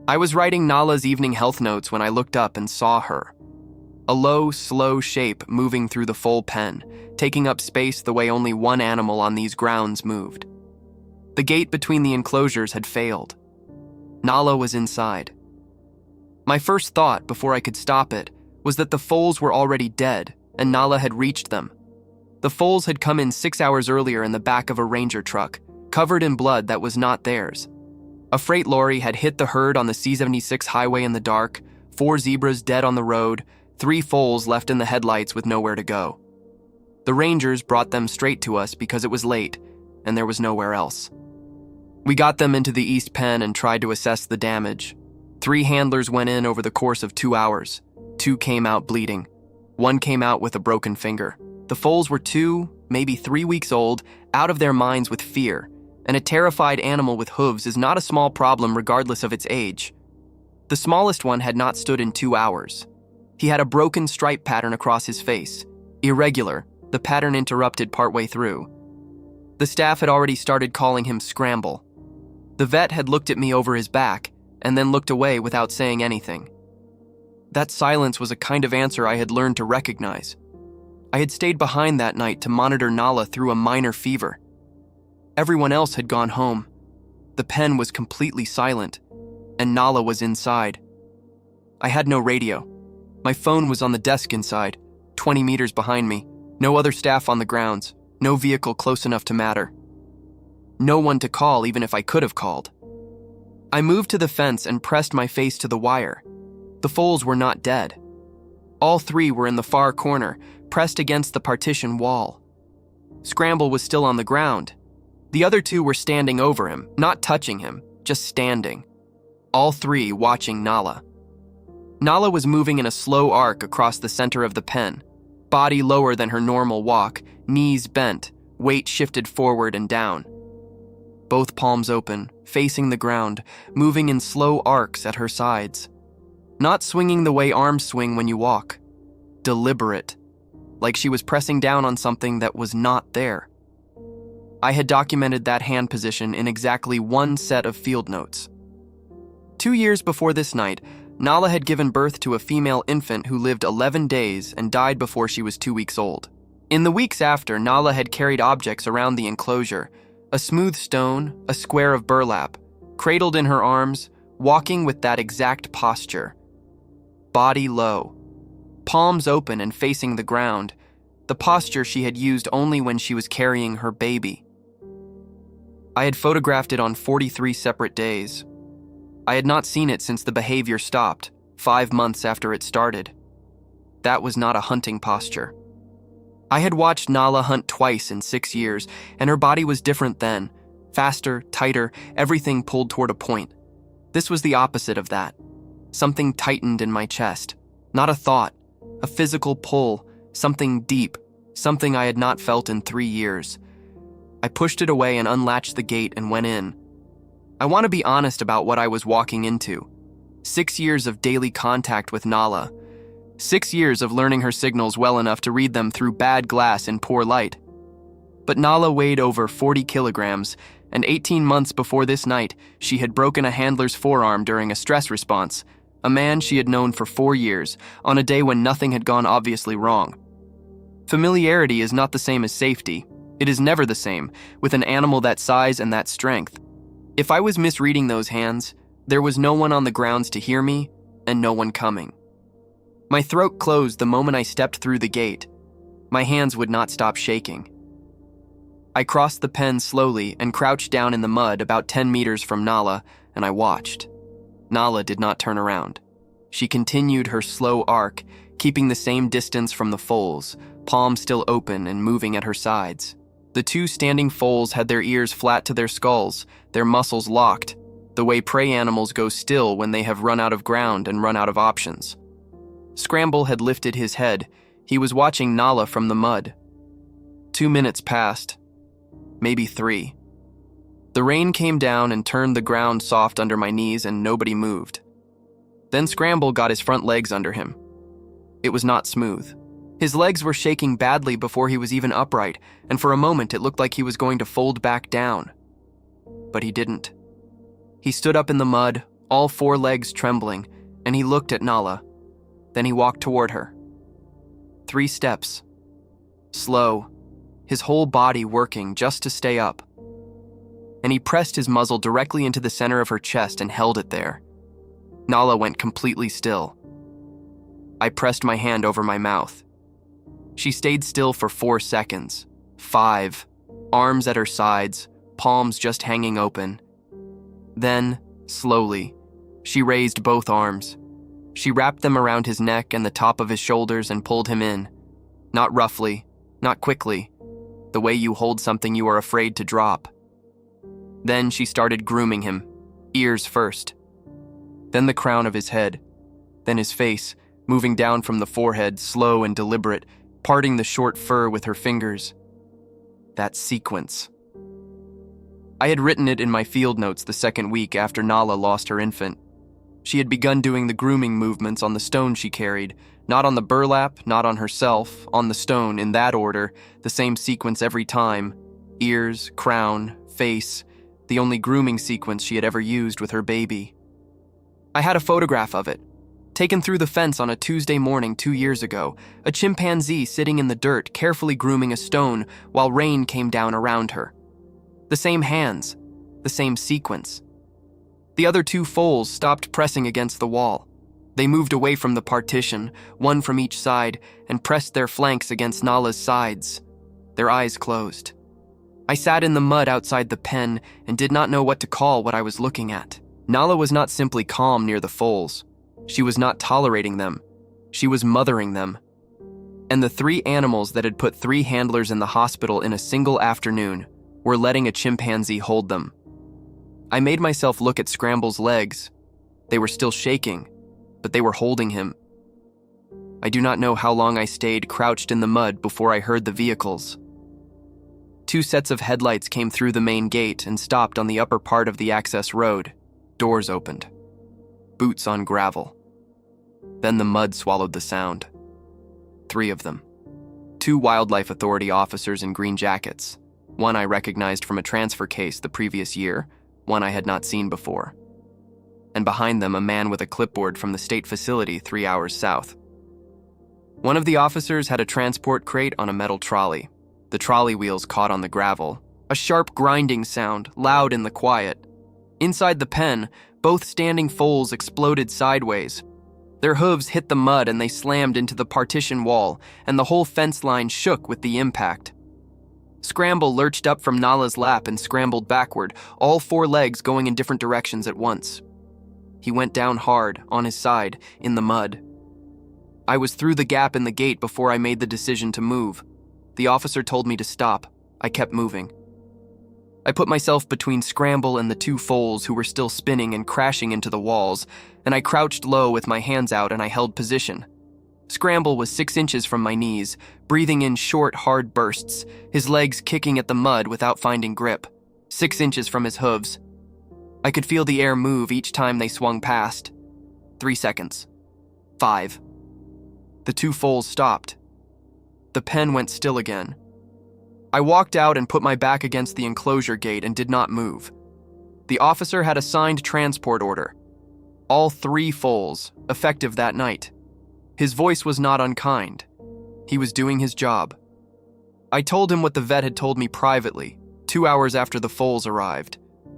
I was writing Nala's evening health notes when I looked up and saw her. A low, slow shape moving through the full pen, taking up space the way only one animal on these grounds moved. The gate between the enclosures had failed. Nala was inside. My first thought, before I could stop it, was that the foals were already dead and Nala had reached them. The foals had come in 6 hours earlier in the back of a ranger truck, covered in blood that was not theirs. A freight lorry had hit the herd on the C-76 highway in the dark, 4 zebras dead on the road, 3 foals left in the headlights with nowhere to go. The rangers brought them straight to us because it was late and there was nowhere else. We got them into the east pen and tried to assess the damage. 3 handlers went in over the course of 2 hours. 2 came out bleeding. 1 came out with a broken finger. The foals were 2, maybe 3 weeks old, out of their minds with fear, and a terrified animal with hooves is not a small problem regardless of its age. The smallest one had not stood in 2 hours. He had a broken stripe pattern across his face. Irregular, the pattern interrupted partway through. The staff had already started calling him Scramble. The vet had looked at me over his back and then looked away without saying anything. That silence was a kind of answer I had learned to recognize. I had stayed behind that night to monitor Nala through a minor fever. Everyone else had gone home. The pen was completely silent, and Nala was inside. I had no radio. My phone was on the desk inside, 20 meters behind me. No other staff on the grounds. No vehicle close enough to matter. No one to call even if I could have called. I moved to the fence and pressed my face to the wire. The foals were not dead. All 3 were in the far corner, pressed against the partition wall. Scramble was still on the ground. The other 2 were standing over him, not touching him, just standing. All 3 watching Nala. Nala was moving in a slow arc across the center of the pen, body lower than her normal walk, knees bent, weight shifted forward and down. Both palms open, facing the ground, moving in slow arcs at her sides. Not swinging the way arms swing when you walk. Deliberate, like she was pressing down on something that was not there. I had documented that hand position in exactly 1 set of field notes. 2 years before this night, Nala had given birth to a female infant who lived 11 days and died before she was 2 weeks old. In the weeks after, Nala had carried objects around the enclosure, a smooth stone, a square of burlap, cradled in her arms, walking with that exact posture. Body low, palms open and facing the ground, the posture she had used only when she was carrying her baby. I had photographed it on 43 separate days. I had not seen it since the behavior stopped, 5 months after it started. That was not a hunting posture. I had watched Nala hunt twice in 6 years, and her body was different then. Faster, tighter, everything pulled toward a point. This was the opposite of that. Something tightened in my chest. Not a thought, a physical pull, something deep, something I had not felt in 3 years. I pushed it away and unlatched the gate and went in. I want to be honest about what I was walking into. 6 years of daily contact with Nala. 6 years of learning her signals well enough to read them through bad glass in poor light. But Nala weighed over 40 kilograms, and 18 months before this night, she had broken a handler's forearm during a stress response, a man she had known for 4 years, on a day when nothing had gone obviously wrong. Familiarity is not the same as safety. It is never the same, with an animal that size and that strength. If I was misreading those hands, there was no one on the grounds to hear me, and no one coming. My throat closed the moment I stepped through the gate. My hands would not stop shaking. I crossed the pen slowly and crouched down in the mud about 10 meters from Nala, and I watched. Nala did not turn around. She continued her slow arc, keeping the same distance from the foals, palms still open and moving at her sides. The 2 standing foals had their ears flat to their skulls, their muscles locked, the way prey animals go still when they have run out of ground and run out of options. Scramble had lifted his head. He was watching Nala from the mud. 2 minutes passed, maybe 3. The rain came down and turned the ground soft under my knees and nobody moved. Then Scramble got his front legs under him. It was not smooth. His legs were shaking badly before he was even upright, and for a moment it looked like he was going to fold back down. But he didn't. He stood up in the mud, all 4 legs trembling, and he looked at Nala. Then he walked toward her. 3 steps. Slow, his whole body working just to stay up. And he pressed his muzzle directly into the center of her chest and held it there. Nala went completely still. I pressed my hand over my mouth. She stayed still for 4 seconds. 5, arms at her sides, palms just hanging open. Then, slowly, she raised both arms. She wrapped them around his neck and the top of his shoulders and pulled him in. Not roughly, not quickly, the way you hold something you are afraid to drop. Then she started grooming him, ears first. Then the crown of his head. Then his face, moving down from the forehead, slow and deliberate, parting the short fur with her fingers. That sequence. I had written it in my field notes the second week after Nala lost her infant. She had begun doing the grooming movements on the stone she carried, not on the burlap, not on herself, on the stone, in that order, the same sequence every time. Ears, crown, face, the only grooming sequence she had ever used with her baby. I had a photograph of it, taken through the fence on a Tuesday morning 2 years ago, a chimpanzee sitting in the dirt carefully grooming a stone while rain came down around her. The same hands, the same sequence. The other 2 foals stopped pressing against the wall. They moved away from the partition, one from each side, and pressed their flanks against Nala's sides. Their eyes closed. I sat in the mud outside the pen and did not know what to call what I was looking at. Nala was not simply calm near the foals. She was not tolerating them. She was mothering them. And the 3 animals that had put 3 handlers in the hospital in a single afternoon were letting a chimpanzee hold them. I made myself look at Scramble's legs. They were still shaking, but they were holding him. I do not know how long I stayed crouched in the mud before I heard the vehicles. 2 sets of headlights came through the main gate and stopped on the upper part of the access road. Doors opened. Boots on gravel. Then the mud swallowed the sound. 3 of them. 2 Wildlife Authority officers in green jackets. One I recognized from a transfer case the previous year, one I had not seen before. And behind them, a man with a clipboard from the state facility 3 hours south. One of the officers had a transport crate on a metal trolley. The trolley wheels caught on the gravel. A sharp grinding sound, loud in the quiet. Inside the pen, both standing foals exploded sideways. Their hooves hit the mud and they slammed into the partition wall, and the whole fence line shook with the impact. Scramble lurched up from Nala's lap and scrambled backward, all 4 legs going in different directions at once. He went down hard, on his side, in the mud. I was through the gap in the gate before I made the decision to move. The officer told me to stop. I kept moving. I put myself between Scramble and the 2 foals who were still spinning and crashing into the walls, and I crouched low with my hands out and I held position. Scramble was 6 inches from my knees, breathing in short, hard bursts, his legs kicking at the mud without finding grip, 6 inches from his hooves. I could feel the air move each time they swung past. 3 seconds. 5. The 2 foals stopped. The pen went still again. I walked out and put my back against the enclosure gate and did not move. The officer had a signed transport order. All 3 foals, effective that night. His voice was not unkind. He was doing his job. I told him what the vet had told me privately, 2 hours after the foals arrived.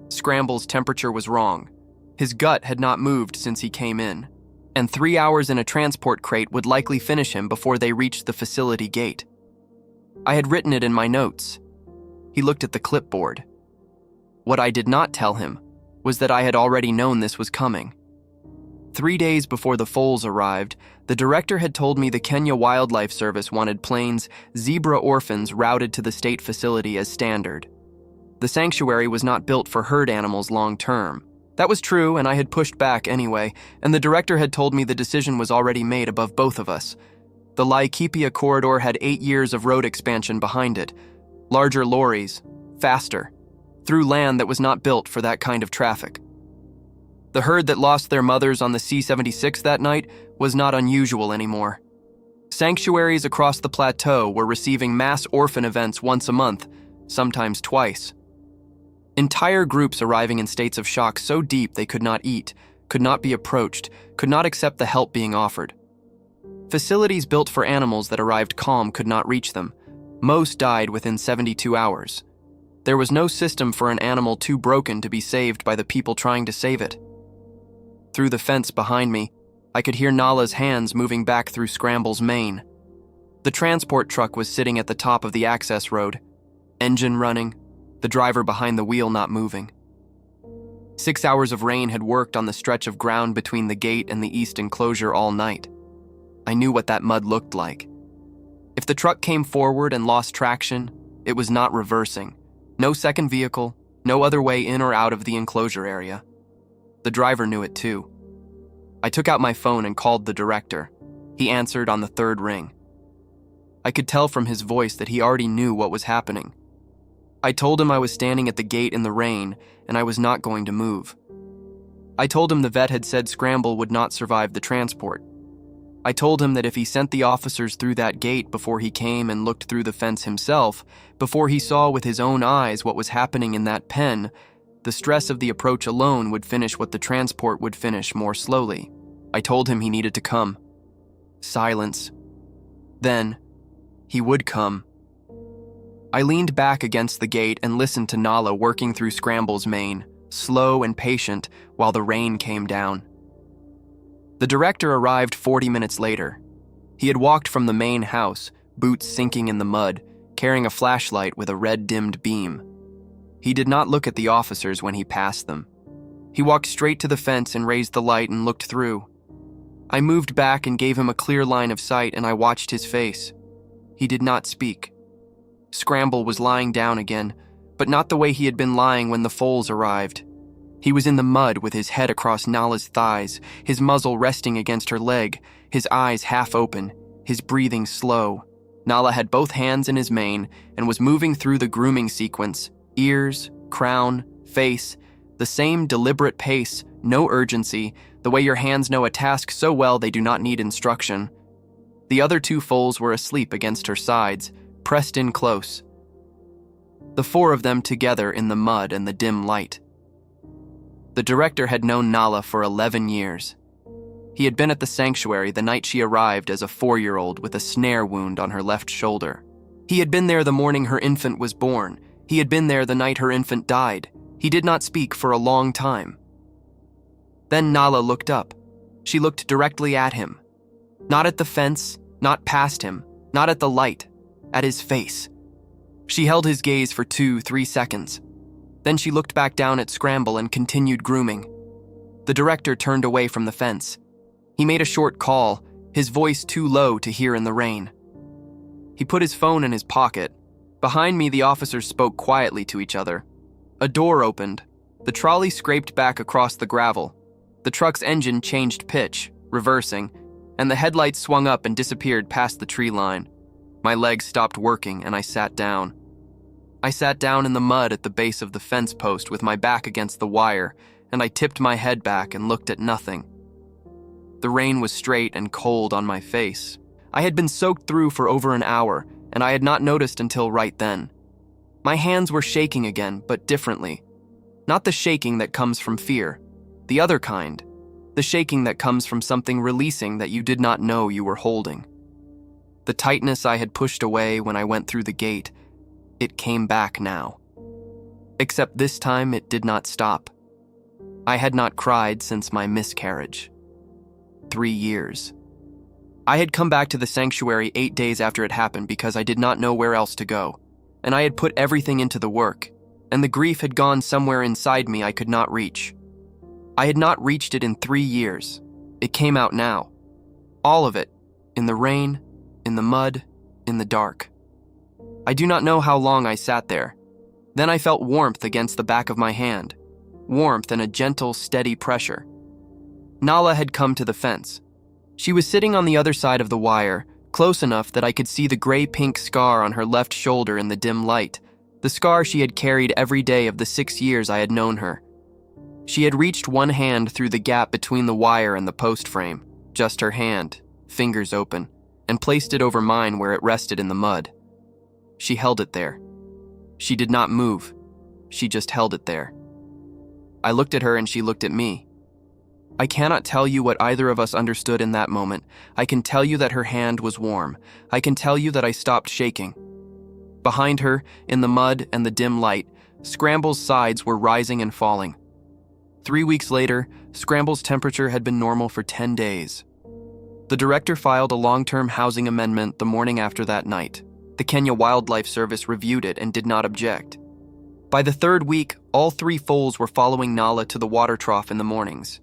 Scramble's temperature was wrong. His gut had not moved since he came in, and 3 hours in a transport crate would likely finish him before they reached the facility gate. I had written it in my notes. He looked at the clipboard. What I did not tell him was that I had already known this was coming. 3 days before the foals arrived, the director had told me the Kenya Wildlife Service wanted plains zebra orphans routed to the state facility as standard. The sanctuary was not built for herd animals long term. That was true, and I had pushed back anyway, and the director had told me the decision was already made above both of us. The Laikipia corridor had 8 years of road expansion behind it. Larger lorries, faster, through land that was not built for that kind of traffic. The herd that lost their mothers on the C-76 that night was not unusual anymore. Sanctuaries across the plateau were receiving mass orphan events once a month, sometimes twice. Entire groups arriving in states of shock so deep they could not eat, could not be approached, could not accept the help being offered. Facilities built for animals that arrived calm could not reach them. Most died within 72 hours. There was no system for an animal too broken to be saved by the people trying to save it. Through the fence behind me, I could hear Nala's hands moving back through Scramble's mane. The transport truck was sitting at the top of the access road, engine running, the driver behind the wheel not moving. 6 hours of rain had worked on the stretch of ground between the gate and the east enclosure all night. I knew what that mud looked like. If the truck came forward and lost traction, it was not reversing. No second vehicle, no other way in or out of the enclosure area. The driver knew it too. I took out my phone and called the director. He answered on the third ring. I could tell from his voice that he already knew what was happening. I told him I was standing at the gate in the rain and I was not going to move. I told him the vet had said Scramble would not survive the transport. I told him that if he sent the officers through that gate before he came and looked through the fence himself, before he saw with his own eyes what was happening in that pen, the stress of the approach alone would finish what the transport would finish more slowly. I told him he needed to come. Silence. Then, he would come. I leaned back against the gate and listened to Nala working through Scramble's mane, slow and patient, while the rain came down. The director arrived 40 minutes later. He had walked from the main house, boots sinking in the mud, carrying a flashlight with a red-dimmed beam. He did not look at the officers when he passed them. He walked straight to the fence and raised the light and looked through. I moved back and gave him a clear line of sight, and I watched his face. He did not speak. Scramble was lying down again, but not the way he had been lying when the foals arrived. He was in the mud with his head across Nala's thighs, his muzzle resting against her leg, his eyes half open, his breathing slow. Nala had both hands in his mane and was moving through the grooming sequence, ears, crown, face, the same deliberate pace, no urgency, the way your hands know a task so well they do not need instruction. The other two foals were asleep against her sides, pressed in close. The four of them together in the mud and the dim light. The director had known Nala for 11 years. He had been at the sanctuary the night she arrived as a 4-year-old with a snare wound on her left shoulder. He had been there the morning her infant was born. He had been there the night her infant died. He did not speak for a long time. Then Nala looked up. She looked directly at him. Not at the fence, not past him, not at the light, at his face. She held his gaze for 2-3 seconds. Then she looked back down at Scramble and continued grooming. The director turned away from the fence. He made a short call, his voice too low to hear in the rain. He put his phone in his pocket. Behind me, the officers spoke quietly to each other. A door opened. The trolley scraped back across the gravel. The truck's engine changed pitch, reversing, and the headlights swung up and disappeared past the tree line. My legs stopped working and I sat down. I sat down in the mud at the base of the fence post with my back against the wire, and I tipped my head back and looked at nothing. The rain was straight and cold on my face. I had been soaked through for over an hour, and I had not noticed until right then. My hands were shaking again, but differently. Not the shaking that comes from fear, the other kind, the shaking that comes from something releasing that you did not know you were holding. The tightness I had pushed away when I went through the gate, it came back now. Except this time it did not stop. I had not cried since my miscarriage. 3 years. I had come back to the sanctuary 8 days after it happened because I did not know where else to go, and I had put everything into the work, and the grief had gone somewhere inside me I could not reach. I had not reached it in 3 years. It came out now. All of it, in the rain, in the mud, in the dark. I do not know how long I sat there. Then I felt warmth against the back of my hand. Warmth and a gentle, steady pressure. Nala had come to the fence. She was sitting on the other side of the wire, close enough that I could see the gray-pink scar on her left shoulder in the dim light, the scar she had carried every day of the 6 years I had known her. She had reached one hand through the gap between the wire and the post frame, just her hand, fingers open, and placed it over mine where it rested in the mud. She held it there. She did not move. She just held it there. I looked at her and she looked at me. I cannot tell you what either of us understood in that moment. I can tell you that her hand was warm. I can tell you that I stopped shaking. Behind her, in the mud and the dim light, Scramble's sides were rising and falling. 3 weeks later, Scramble's temperature had been normal for 10 days. The director filed a long-term housing amendment the morning after that night. The Kenya Wildlife Service reviewed it and did not object. By the 3rd week, all 3 foals were following Nala to the water trough in the mornings.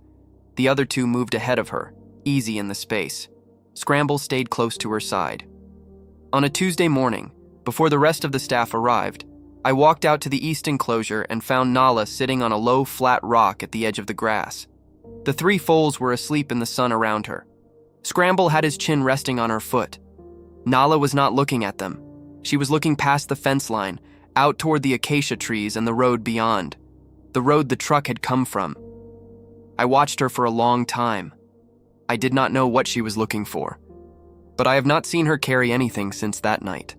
The other 2 moved ahead of her, easy in the space. Scramble stayed close to her side. On a Tuesday morning, before the rest of the staff arrived, I walked out to the east enclosure and found Nala sitting on a low, flat rock at the edge of the grass. The 3 foals were asleep in the sun around her. Scramble had his chin resting on her foot. Nala was not looking at them. She was looking past the fence line, out toward the acacia trees and the road beyond, the road the truck had come from. I watched her for a long time. I did not know what she was looking for, but I have not seen her carry anything since that night.